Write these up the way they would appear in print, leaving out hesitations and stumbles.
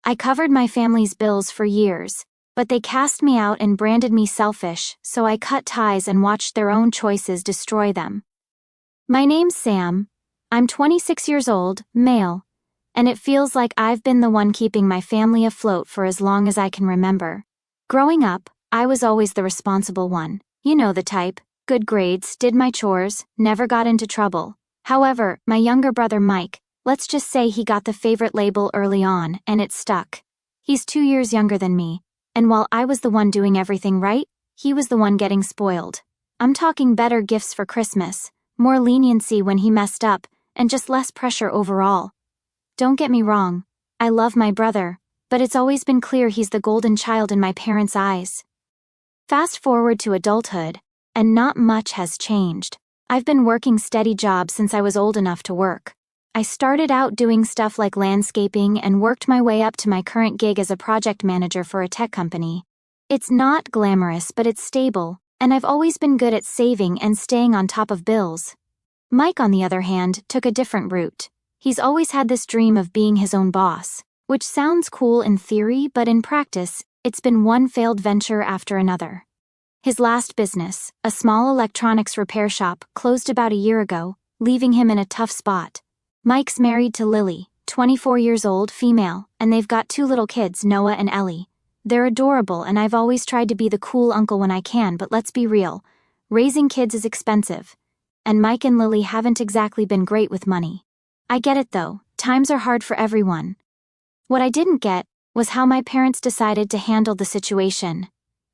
I covered my family's bills for years, but they cast me out and branded me selfish, so I cut ties and watched their own choices destroy them. My name's Sam. I'm 26 years old, male, and it feels like I've been the one keeping my family afloat for as long as I can remember. Growing up, I was always the responsible one. You know the type. Good grades, did my chores, never got into trouble. However, my younger brother Mike, let's just say he got the favorite label early on, and it stuck. He's 2 years younger than me, and while I was the one doing everything right, he was the one getting spoiled. I'm talking better gifts for Christmas, more leniency when he messed up, and just less pressure overall. Don't get me wrong, I love my brother, but it's always been clear he's the golden child in my parents' eyes. Fast forward to adulthood, and not much has changed. I've been working steady jobs since I was old enough to work. I started out doing stuff like landscaping and worked my way up to my current gig as a project manager for a tech company. It's not glamorous, but it's stable, and I've always been good at saving and staying on top of bills. Mike, on the other hand, took a different route. He's always had this dream of being his own boss, which sounds cool in theory, but in practice, it's been one failed venture after another. His last business, a small electronics repair shop, closed about a year ago, leaving him in a tough spot. Mike's married to Lily, 24 years old, female, and they've got 2 little kids, Noah and Ellie. They're adorable, and I've always tried to be the cool uncle when I can, but let's be real. Raising kids is expensive, and Mike and Lily haven't exactly been great with money. I get it though, times are hard for everyone. What I didn't get was how my parents decided to handle the situation.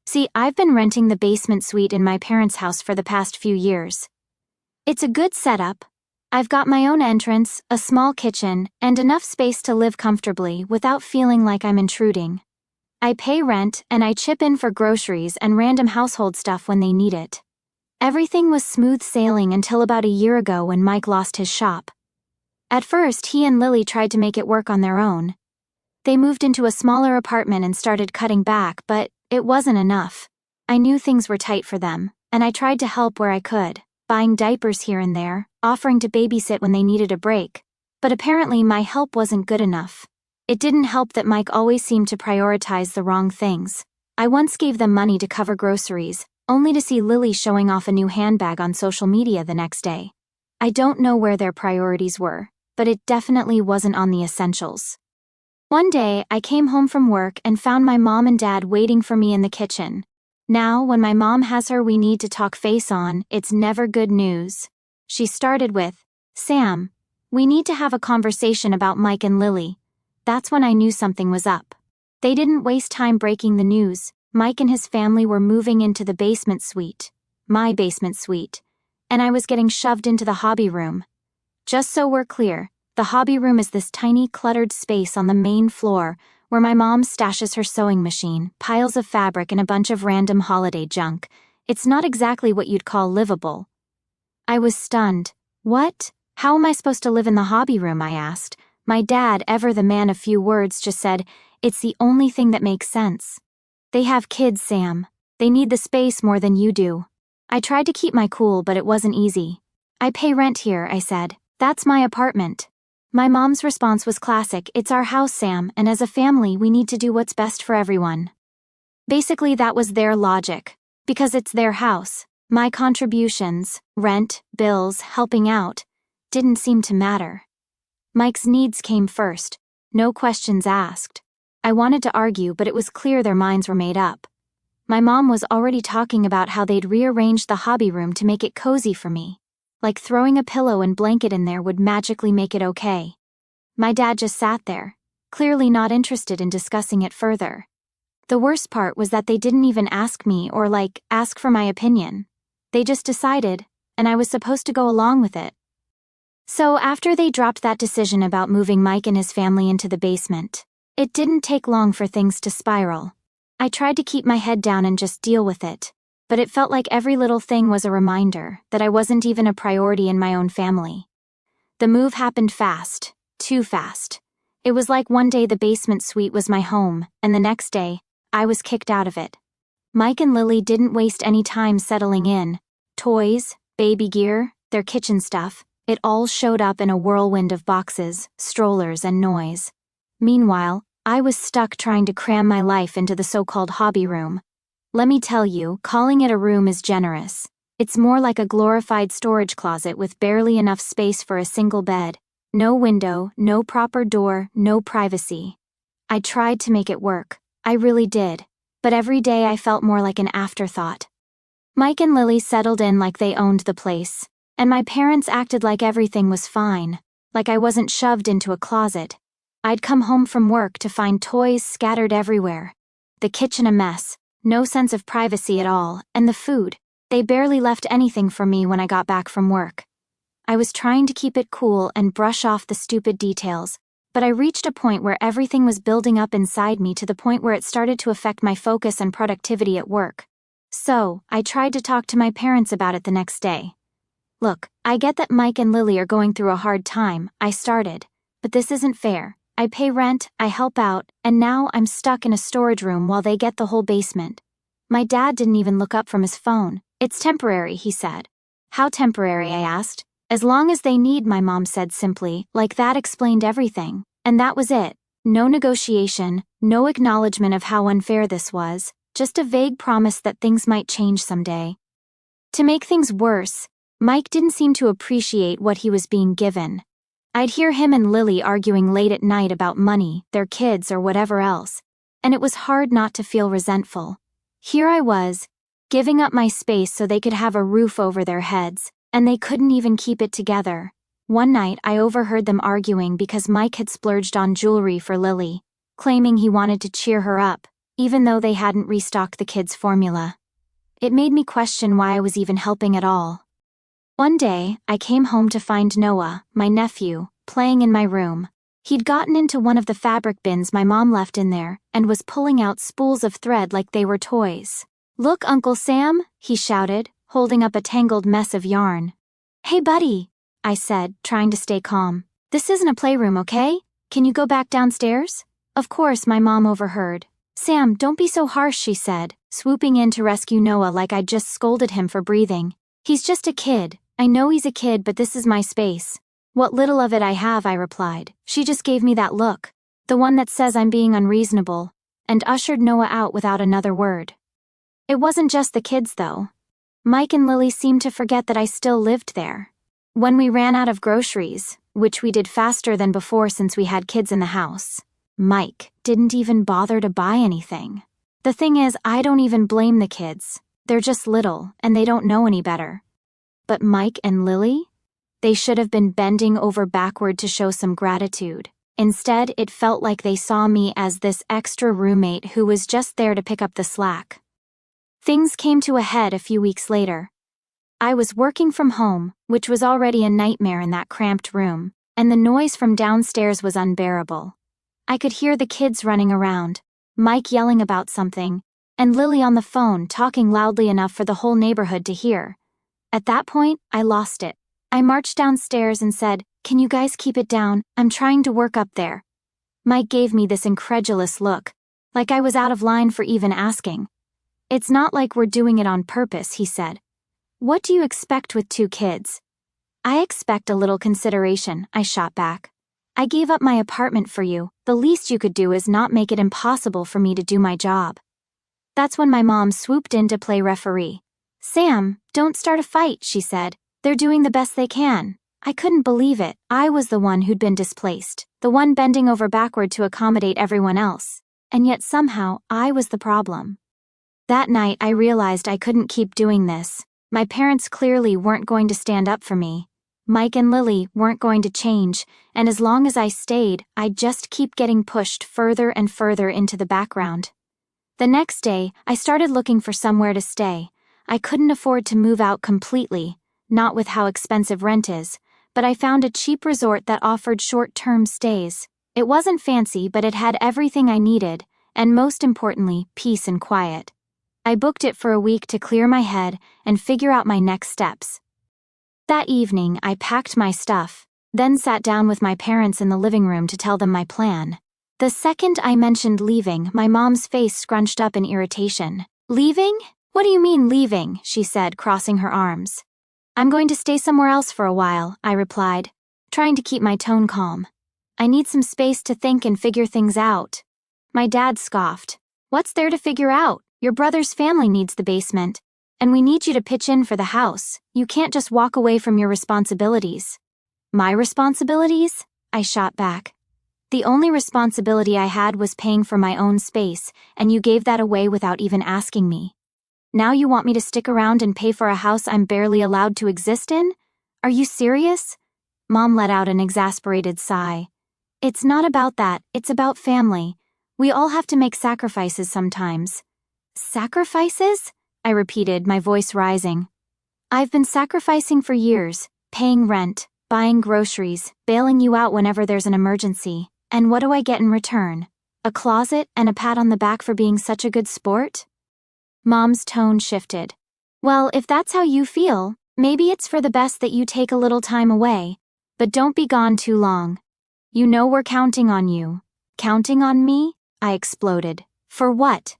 See, I've been renting the basement suite in my parents' house for the past few years. It's a good setup. I've got my own entrance, a small kitchen, and enough space to live comfortably without feeling like I'm intruding. I pay rent and I chip in for groceries and random household stuff when they need it. Everything was smooth sailing until about a year ago when Mike lost his shop. At first, he and Lily tried to make it work on their own. They moved into a smaller apartment and started cutting back, but it wasn't enough. I knew things were tight for them, and I tried to help where I could, buying diapers here and there, offering to babysit when they needed a break. But apparently my help wasn't good enough. It didn't help that Mike always seemed to prioritize the wrong things. I once gave them money to cover groceries, only to see Lily showing off a new handbag on social media the next day. I don't know where their priorities were, but it definitely wasn't on the essentials. One day, I came home from work and found my mom and dad waiting for me in the kitchen. Now, when my mom has her we need to talk face on, it's never good news. She started with, "Sam, we need to have a conversation about Mike and Lily." That's when I knew something was up. They didn't waste time breaking the news. Mike and his family were moving into the basement suite, my basement suite, and I was getting shoved into the hobby room. Just so we're clear, the hobby room is this tiny cluttered space on the main floor where my mom stashes her sewing machine, piles of fabric, and a bunch of random holiday junk. It's not exactly what you'd call livable. I was stunned. What? How am I supposed to live in the hobby room? I asked. My dad, ever the man of few words, just said, "It's the only thing that makes sense. They have kids, Sam. They need the space more than you do." I tried to keep my cool, but it wasn't easy. "I pay rent here," I said. "That's my apartment." My mom's response was classic. "It's our house, Sam, and as a family we need to do what's best for everyone." Basically, that was their logic. Because it's their house, my contributions, rent, bills, helping out, didn't seem to matter. Mike's needs came first, no questions asked. I wanted to argue, but it was clear their minds were made up. My mom was already talking about how they'd rearranged the hobby room to make it cozy for me. Like throwing a pillow and blanket in there would magically make it okay. My dad just sat there, clearly not interested in discussing it further. The worst part was that they didn't even ask me or ask for my opinion. They just decided, and I was supposed to go along with it. So after they dropped that decision about moving Mike and his family into the basement, it didn't take long for things to spiral. I tried to keep my head down and just deal with it, but it felt like every little thing was a reminder that I wasn't even a priority in my own family. The move happened fast, too fast. It was like one day the basement suite was my home, and the next day, I was kicked out of it. Mike and Lily didn't waste any time settling in. Toys, baby gear, their kitchen stuff, it all showed up in a whirlwind of boxes, strollers, and noise. Meanwhile, I was stuck trying to cram my life into the so-called hobby room. Let me tell you, calling it a room is generous. It's more like a glorified storage closet with barely enough space for a single bed. No window, no proper door, no privacy. I tried to make it work. I really did. But every day I felt more like an afterthought. Mike and Lily settled in like they owned the place, and my parents acted like everything was fine, like I wasn't shoved into a closet. I'd come home from work to find toys scattered everywhere. The kitchen a mess, no sense of privacy at all, and the food. They barely left anything for me when I got back from work. I was trying to keep it cool and brush off the stupid details, but I reached a point where everything was building up inside me to the point where it started to affect my focus and productivity at work. So, I tried to talk to my parents about it the next day. Look, I get that Mike and Lily are going through a hard time, I started, but this isn't fair. I pay rent, I help out, and now I'm stuck in a storage room while they get the whole basement. My dad didn't even look up from his phone. It's temporary, he said. How temporary, I asked. As long as they need, my mom said simply, like that explained everything. And that was it. No negotiation, no acknowledgement of how unfair this was, just a vague promise that things might change someday. To make things worse, Mike didn't seem to appreciate what he was being given. I'd hear him and Lily arguing late at night about money, their kids, or whatever else, and it was hard not to feel resentful. Here I was, giving up my space so they could have a roof over their heads, and they couldn't even keep it together. One night I overheard them arguing because Mike had splurged on jewelry for Lily, claiming he wanted to cheer her up, even though they hadn't restocked the kids' formula. It made me question why I was even helping at all. One day, I came home to find Noah, my nephew, playing in my room. He'd gotten into one of the fabric bins my mom left in there and was pulling out spools of thread like they were toys. "Look, Uncle Sam," he shouted, holding up a tangled mess of yarn. "Hey, buddy," I said, trying to stay calm. "This isn't a playroom, okay? Can you go back downstairs?" Of course, my mom overheard. "Sam, don't be so harsh," she said, swooping in to rescue Noah like I'd just scolded him for breathing. "He's just a kid. I know he's a kid, but this is my space." "What little of it I have," I replied. She just gave me that look, the one that says I'm being unreasonable, and ushered Noah out without another word. It wasn't just the kids, though. Mike and Lily seemed to forget that I still lived there. When we ran out of groceries, which we did faster than before since we had kids in the house, Mike didn't even bother to buy anything. The thing is, I don't even blame the kids. They're just little, and they don't know any better. But Mike and Lily? They should have been bending over backward to show some gratitude. Instead, it felt like they saw me as this extra roommate who was just there to pick up the slack. Things came to a head a few weeks later. I was working from home, which was already a nightmare in that cramped room, and the noise from downstairs was unbearable. I could hear the kids running around, Mike yelling about something, and Lily on the phone talking loudly enough for the whole neighborhood to hear. At that point, I lost it. I marched downstairs and said, "Can you guys keep it down? I'm trying to work up there." Mike gave me this incredulous look, like I was out of line for even asking. "It's not like we're doing it on purpose," he said. "What do you expect with 2 kids?" "I expect a little consideration," I shot back. "I gave up my apartment for you. The least you could do is not make it impossible for me to do my job." That's when my mom swooped in to play referee. "Sam, don't start a fight," she said. "They're doing the best they can." I couldn't believe it. I was the one who'd been displaced, the one bending over backward to accommodate everyone else, and yet somehow I was the problem. That night I realized I couldn't keep doing this. My parents clearly weren't going to stand up for me. Mike and Lily weren't going to change, and as long as I stayed, I'd just keep getting pushed further and further into the background. The next day, I started looking for somewhere to stay. I couldn't afford to move out completely, not with how expensive rent is, but I found a cheap resort that offered short-term stays. It wasn't fancy, but it had everything I needed, and most importantly, peace and quiet. I booked it for a week to clear my head and figure out my next steps. That evening, I packed my stuff, then sat down with my parents in the living room to tell them my plan. The second I mentioned leaving, my mom's face scrunched up in irritation. "Leaving? What do you mean leaving?" she said, crossing her arms. "I'm going to stay somewhere else for a while," I replied, trying to keep my tone calm. "I need some space to think and figure things out." My dad scoffed. What's there to figure out? Your brother's family needs the basement. And we need you to pitch in for the house. You can't just walk away from your responsibilities. My responsibilities? I shot back. The only responsibility I had was paying for my own space, and you gave that away without even asking me. Now you want me to stick around and pay for a house I'm barely allowed to exist in? Are you serious? Mom let out an exasperated sigh. It's not about that, it's about family. We all have to make sacrifices sometimes. Sacrifices? I repeated, my voice rising. I've been sacrificing for years, paying rent, buying groceries, bailing you out whenever there's an emergency. And what do I get in return? A closet and a pat on the back for being such a good sport? Mom's tone shifted. Well, if that's how you feel, maybe it's for the best that you take a little time away. But don't be gone too long. You know we're counting on you. Counting on me? I exploded. For what?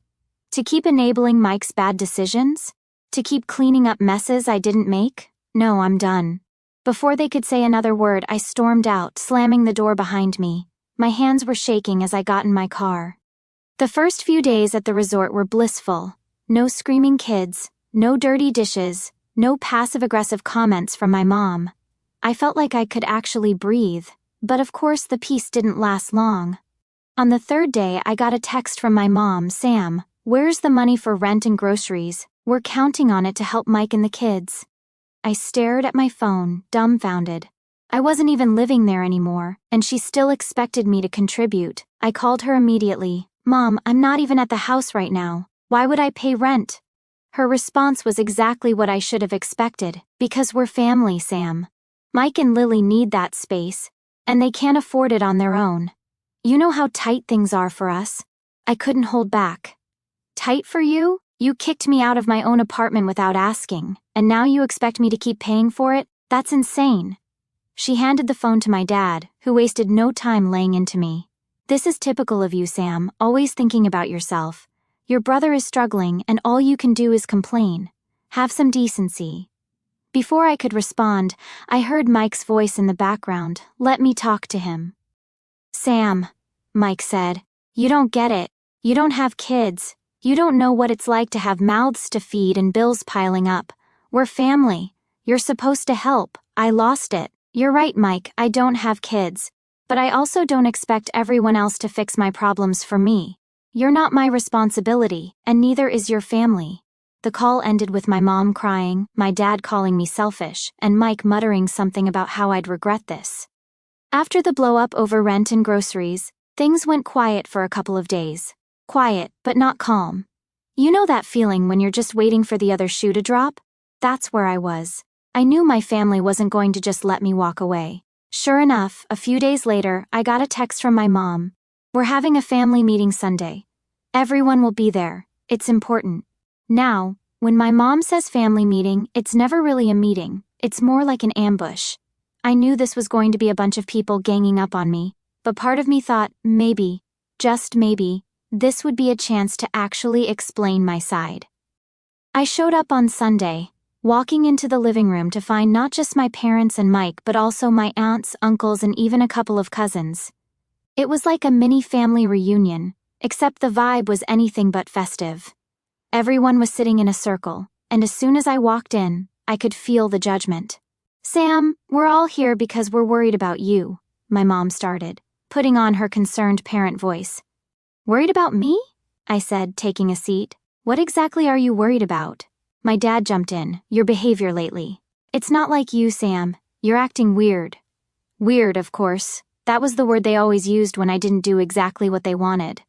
To keep enabling Mike's bad decisions? To keep cleaning up messes I didn't make? No, I'm done. Before they could say another word, I stormed out, slamming the door behind me. My hands were shaking as I got in my car. The first few days at the resort were blissful. No screaming kids, no dirty dishes, no passive-aggressive comments from my mom. I felt like I could actually breathe, but of course the peace didn't last long. On the third day, I got a text from my mom, Sam. Where's the money for rent and groceries? We're counting on it to help Mike and the kids. I stared at my phone, dumbfounded. I wasn't even living there anymore, and she still expected me to contribute. I called her immediately. Mom, I'm not even at the house right now. Why would I pay rent? Her response was exactly what I should have expected. Because we're family, Sam. Mike and Lily need that space, and they can't afford it on their own. You know how tight things are for us. I couldn't hold back. Tight for you? You kicked me out of my own apartment without asking, and now you expect me to keep paying for it? That's insane. She handed the phone to my dad, who wasted no time laying into me. This is typical of you, Sam, always thinking about yourself. Your brother is struggling, and all you can do is complain. Have some decency. Before I could respond, I heard Mike's voice in the background. Let me talk to him. Sam, Mike said, you don't get it. You don't have kids. You don't know what it's like to have mouths to feed and bills piling up. We're family. You're supposed to help. I lost it. You're right, Mike, I don't have kids. But I also don't expect everyone else to fix my problems for me. You're not my responsibility, and neither is your family. The call ended with my mom crying, my dad calling me selfish, and Mike muttering something about how I'd regret this. After the blow-up over rent and groceries, things went quiet for a couple of days. Quiet, but not calm. You know that feeling when you're just waiting for the other shoe to drop? That's where I was. I knew my family wasn't going to just let me walk away. Sure enough, a few days later, I got a text from my mom. We're having a family meeting Sunday. Everyone will be there. It's important. Now, when my mom says family meeting, it's never really a meeting. It's more like an ambush. I knew this was going to be a bunch of people ganging up on me, but part of me thought, maybe, just maybe, this would be a chance to actually explain my side. I showed up on Sunday, walking into the living room to find not just my parents and Mike but also my aunts, uncles, and even a couple of cousins. It was like a mini family reunion, except the vibe was anything but festive. Everyone was sitting in a circle, and as soon as I walked in, I could feel the judgment. Sam, we're all here because we're worried about you, my mom started, putting on her concerned parent voice. Worried about me? I said, taking a seat. What exactly are you worried about? My dad jumped in. Your behavior lately. It's not like you, Sam. You're acting weird. Weird, of course. That was the word they always used when I didn't do exactly what they wanted.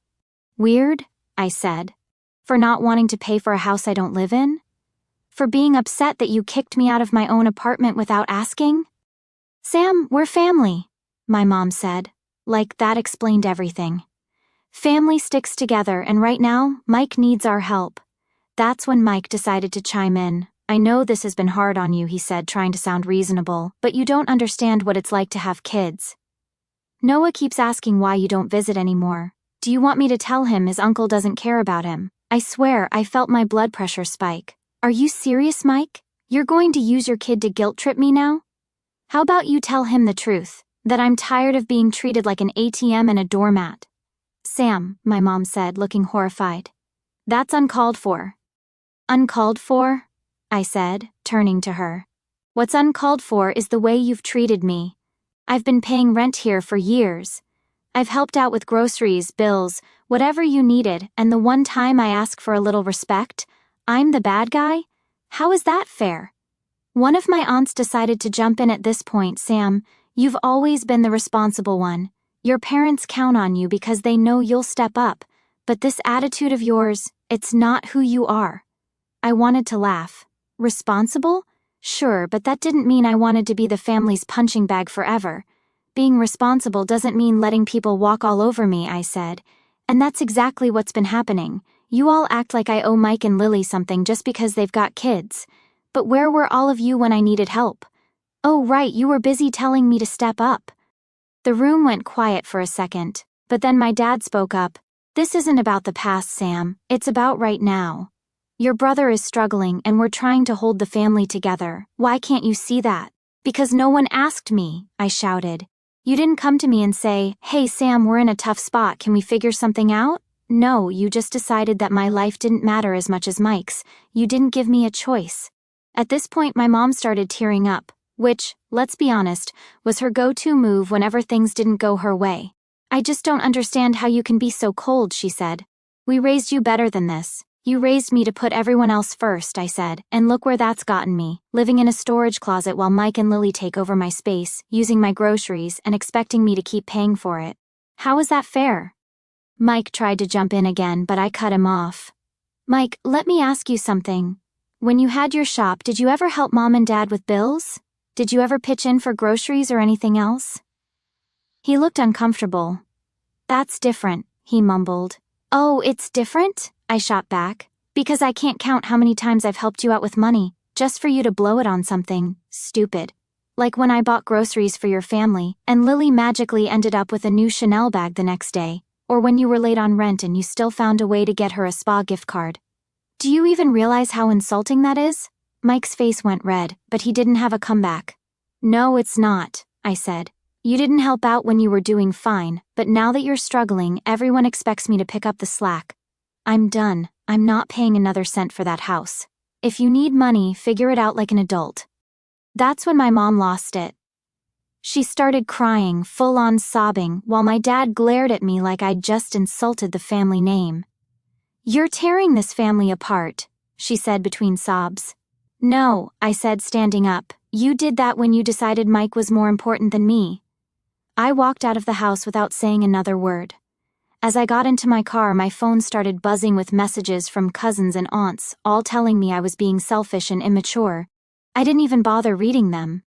Weird? I said. For not wanting to pay for a house I don't live in? For being upset that you kicked me out of my own apartment without asking? Sam, we're family, my mom said. Like that explained everything. Family sticks together, and right now, Mike needs our help. That's when Mike decided to chime in. I know this has been hard on you, he said, trying to sound reasonable, but you don't understand what it's like to have kids. Noah keeps asking why you don't visit anymore. Do you want me to tell him his uncle doesn't care about him? I swear, I felt my blood pressure spike. Are you serious, Mike? You're going to use your kid to guilt trip me now? How about you tell him the truth, that I'm tired of being treated like an ATM and a doormat? Sam, my mom said, looking horrified. That's uncalled for. Uncalled for? I said, turning to her. What's uncalled for is the way you've treated me. I've been paying rent here for years. I've helped out with groceries, bills, whatever you needed, and the one time I ask for a little respect, I'm the bad guy? How is that fair? One of my aunts decided to jump in at this point. Sam, you've always been the responsible one. Your parents count on you because they know you'll step up, but this attitude of yours, it's not who you are. I wanted to laugh. Responsible? Sure, but that didn't mean I wanted to be the family's punching bag forever. Being responsible doesn't mean letting people walk all over me, I said. And that's exactly what's been happening. You all act like I owe Mike and Lily something just because they've got kids. But where were all of you when I needed help? Oh, right, you were busy telling me to step up. The room went quiet for a second, but then my dad spoke up. This isn't about the past, Sam. It's about right now. Your brother is struggling and we're trying to hold the family together. Why can't you see that? Because no one asked me, I shouted. You didn't come to me and say, hey Sam, we're in a tough spot, can we figure something out? No, you just decided that my life didn't matter as much as Mike's. You didn't give me a choice. At this point my mom started tearing up, which, let's be honest, was her go-to move whenever things didn't go her way. I just don't understand how you can be so cold, she said. We raised you better than this. You raised me to put everyone else first, I said, and look where that's gotten me, living in a storage closet while Mike and Lily take over my space, using my groceries and expecting me to keep paying for it. How is that fair? Mike tried to jump in again, but I cut him off. Mike, let me ask you something. When you had your shop, did you ever help Mom and Dad with bills? Did you ever pitch in for groceries or anything else? He looked uncomfortable. That's different, he mumbled. Oh, it's different? I shot back. Because I can't count how many times I've helped you out with money, just for you to blow it on something stupid. Like when I bought groceries for your family, and Lily magically ended up with a new Chanel bag the next day, or when you were late on rent and you still found a way to get her a spa gift card. Do you even realize how insulting that is? Mike's face went red, but he didn't have a comeback. No, it's not, I said. You didn't help out when you were doing fine, but now that you're struggling, everyone expects me to pick up the slack. I'm done. I'm not paying another cent for that house. If you need money, figure it out like an adult. That's when my mom lost it. She started crying, full-on sobbing, while my dad glared at me like I'd just insulted the family name. You're tearing this family apart, she said between sobs. No, I said, standing up. You did that when you decided Mike was more important than me. I walked out of the house without saying another word. As I got into my car, my phone started buzzing with messages from cousins and aunts, all telling me I was being selfish and immature. I didn't even bother reading them.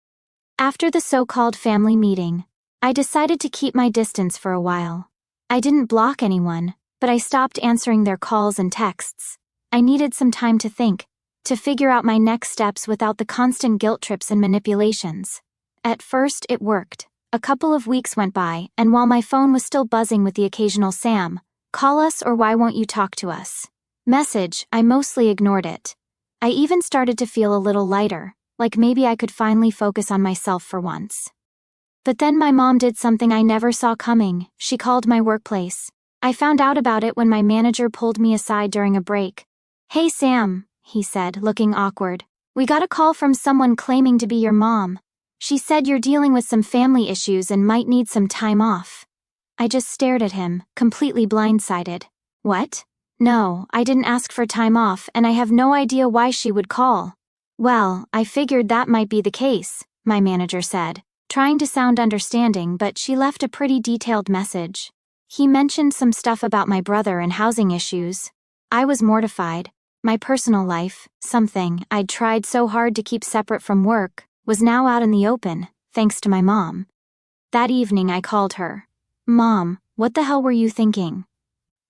After the so-called family meeting, I decided to keep my distance for a while. I didn't block anyone, but I stopped answering their calls and texts. I needed some time to think, to figure out my next steps without the constant guilt trips and manipulations. At first, it worked. A couple of weeks went by, and while my phone was still buzzing with the occasional Sam, call us or why won't you talk to us message, I mostly ignored it. I even started to feel a little lighter, like maybe I could finally focus on myself for once. But then my mom did something I never saw coming. She called my workplace. I found out about it when my manager pulled me aside during a break. Hey Sam, he said, looking awkward. We got a call from someone claiming to be your mom. She said you're dealing with some family issues and might need some time off. I just stared at him, completely blindsided. What? No, I didn't ask for time off, and I have no idea why she would call. Well, I figured that might be the case, my manager said, trying to sound understanding, but she left a pretty detailed message. He mentioned some stuff about my brother and housing issues. I was mortified. My personal life, something I'd tried so hard to keep separate from work, was now out in the open, thanks to my mom. That evening I called her. Mom, what the hell were you thinking?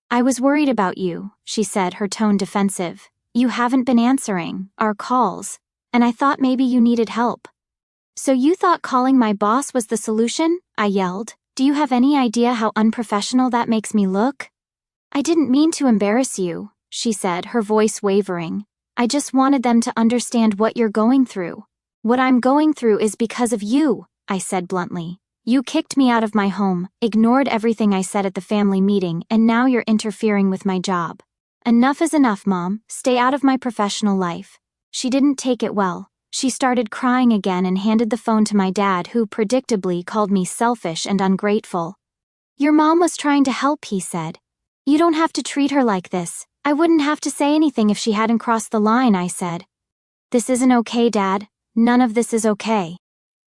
I was worried about you, she said, her tone defensive. You haven't been answering our calls, and I thought maybe you needed help. So you thought calling my boss was the solution? I yelled. Do you have any idea how unprofessional that makes me look? I didn't mean to embarrass you, she said, her voice wavering. I just wanted them to understand what you're going through. What I'm going through is because of you, I said bluntly. You kicked me out of my home, ignored everything I said at the family meeting, and now you're interfering with my job. Enough is enough, Mom. Stay out of my professional life. She didn't take it well. She started crying again and handed the phone to my dad, who predictably called me selfish and ungrateful. Your mom was trying to help, he said. You don't have to treat her like this. I wouldn't have to say anything if she hadn't crossed the line, I said. This isn't okay, Dad. None of this is okay.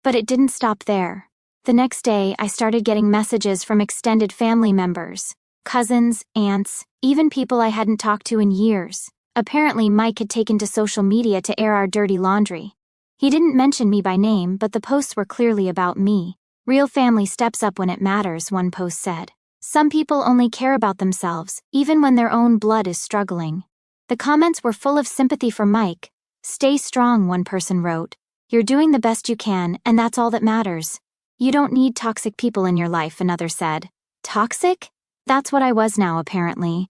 But it didn't stop there. The next day, I started getting messages from extended family members, cousins, aunts, even people I hadn't talked to in years. Apparently, Mike had taken to social media to air our dirty laundry. He didn't mention me by name, but the posts were clearly about me. Real family steps up when it matters, one post said. Some people only care about themselves, even when their own blood is struggling. The comments were full of sympathy for Mike. Stay strong, one person wrote. You're doing the best you can, and that's all that matters. You don't need toxic people in your life, another said. Toxic? That's what I was now, apparently.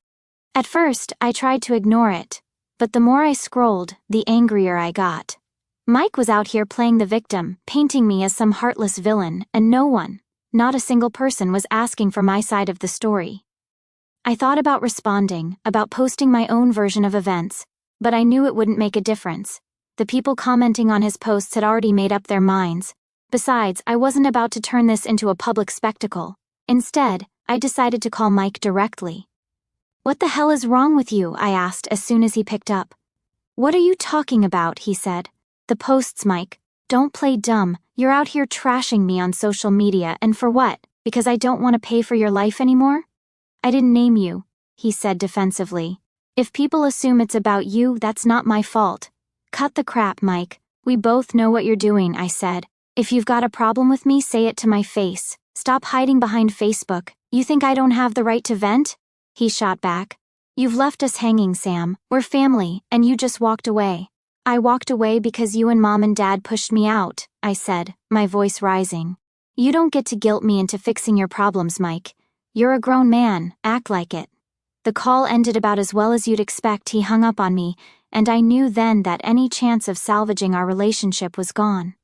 At first, I tried to ignore it, but the more I scrolled, the angrier I got. Mike was out here playing the victim, painting me as some heartless villain, and no one, not a single person, was asking for my side of the story. I thought about responding, about posting my own version of events, but I knew it wouldn't make a difference. The people commenting on his posts had already made up their minds. Besides, I wasn't about to turn this into a public spectacle. Instead, I decided to call Mike directly. What the hell is wrong with you? I asked as soon as he picked up. What are you talking about? He said. The posts, Mike. Don't play dumb. You're out here trashing me on social media, and for what? Because I don't want to pay for your life anymore? I didn't name you, he said defensively. If people assume it's about you, that's not my fault. Cut the crap, Mike. We both know what you're doing, I said. If you've got a problem with me, say it to my face. Stop hiding behind Facebook. You think I don't have the right to vent? He shot back. You've left us hanging, Sam. We're family, and you just walked away. I walked away because you and Mom and Dad pushed me out, I said, my voice rising. You don't get to guilt me into fixing your problems, Mike. You're a grown man, act like it. The call ended about as well as you'd expect. He hung up on me, and I knew then that any chance of salvaging our relationship was gone.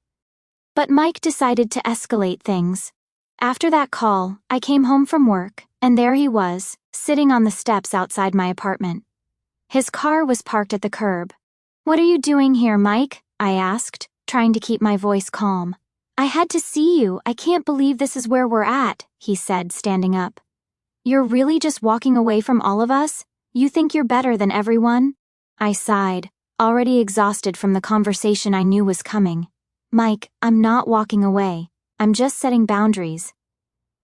But Mike decided to escalate things. After that call, I came home from work, and there he was, sitting on the steps outside my apartment. His car was parked at the curb. What are you doing here, Mike? I asked, trying to keep my voice calm. I had to see you. I can't believe this is where we're at, he said, standing up. You're really just walking away from all of us? You think you're better than everyone? I sighed, already exhausted from the conversation I knew was coming. Mike, I'm not walking away. I'm just setting boundaries.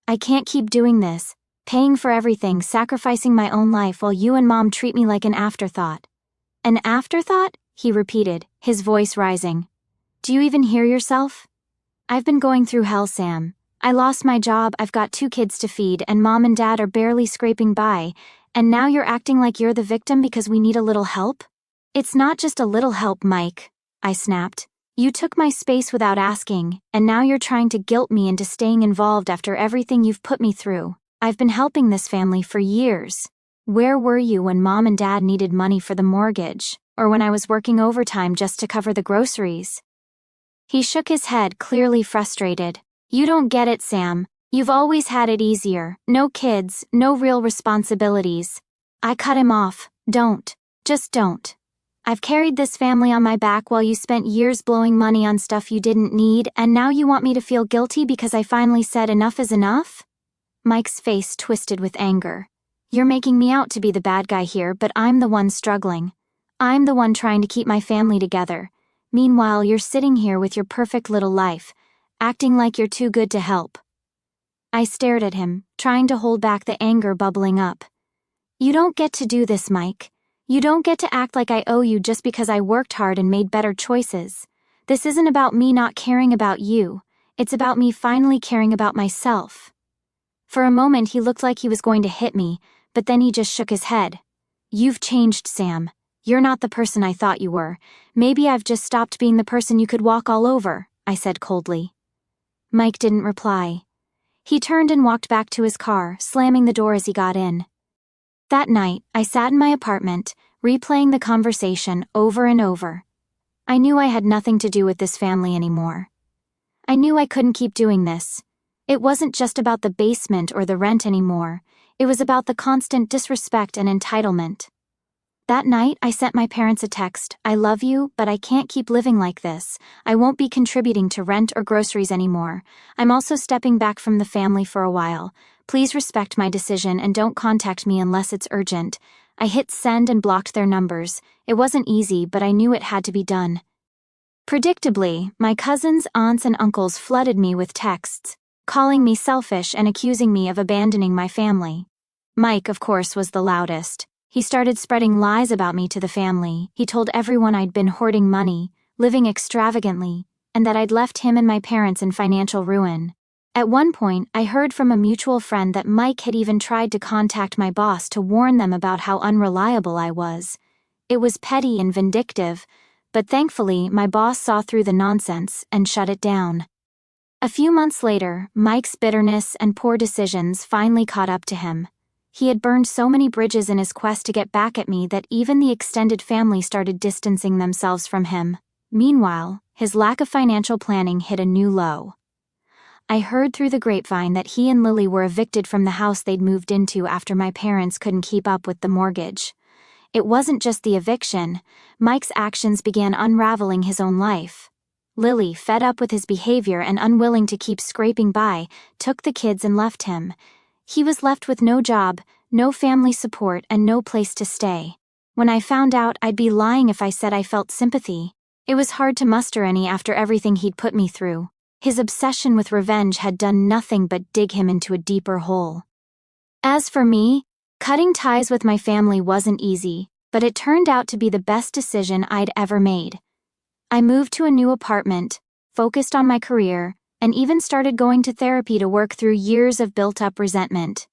I can't keep doing this, paying for everything, sacrificing my own life while you and Mom treat me like an afterthought. An afterthought? He repeated, his voice rising. Do you even hear yourself? I've been going through hell, Sam. I lost my job, I've got 2 kids to feed, and Mom and Dad are barely scraping by, and now you're acting like you're the victim because we need a little help? It's not just a little help, Mike, I snapped. You took my space without asking, and now you're trying to guilt me into staying involved after everything you've put me through. I've been helping this family for years. Where were you when Mom and Dad needed money for the mortgage, or when I was working overtime just to cover the groceries? He shook his head, clearly frustrated. You don't get it, Sam. You've always had it easier. No kids, no real responsibilities. I cut him off. Don't. Just don't. I've carried this family on my back while you spent years blowing money on stuff you didn't need, and now you want me to feel guilty because I finally said enough is enough? Mike's face twisted with anger. You're making me out to be the bad guy here, but I'm the one struggling. I'm the one trying to keep my family together. Meanwhile, you're sitting here with your perfect little life, acting like you're too good to help. I stared at him, trying to hold back the anger bubbling up. You don't get to do this, Mike. You don't get to act like I owe you just because I worked hard and made better choices. This isn't about me not caring about you. It's about me finally caring about myself. For a moment he looked like he was going to hit me, but then he just shook his head. You've changed, Sam. You're not the person I thought you were. Maybe I've just stopped being the person you could walk all over, I said coldly. Mike didn't reply. He turned and walked back to his car, slamming the door as he got in. That night, I sat in my apartment, replaying the conversation over and over. I knew I had nothing to do with this family anymore. I knew I couldn't keep doing this. It wasn't just about the basement or the rent anymore, it was about the constant disrespect and entitlement. That night, I sent my parents a text, "I love you, but I can't keep living like this. I won't be contributing to rent or groceries anymore. I'm also stepping back from the family for a while. Please respect my decision and don't contact me unless it's urgent." I hit send and blocked their numbers. It wasn't easy, but I knew it had to be done. Predictably, my cousins, aunts, and uncles flooded me with texts, calling me selfish and accusing me of abandoning my family. Mike, of course, was the loudest. He started spreading lies about me to the family. He told everyone I'd been hoarding money, living extravagantly, and that I'd left him and my parents in financial ruin. At one point, I heard from a mutual friend that Mike had even tried to contact my boss to warn them about how unreliable I was. It was petty and vindictive, but thankfully, my boss saw through the nonsense and shut it down. A few months later, Mike's bitterness and poor decisions finally caught up to him. He had burned so many bridges in his quest to get back at me that even the extended family started distancing themselves from him. Meanwhile, his lack of financial planning hit a new low. I heard through the grapevine that he and Lily were evicted from the house they'd moved into after my parents couldn't keep up with the mortgage. It wasn't just the eviction. Mike's actions began unraveling his own life. Lily, fed up with his behavior and unwilling to keep scraping by, took the kids and left him. He was left with no job, no family support, and no place to stay. When I found out, I'd be lying if I said I felt sympathy. It was hard to muster any after everything he'd put me through. His obsession with revenge had done nothing but dig him into a deeper hole. As for me, cutting ties with my family wasn't easy, but it turned out to be the best decision I'd ever made. I moved to a new apartment, focused on my career, and even started going to therapy to work through years of built-up resentment.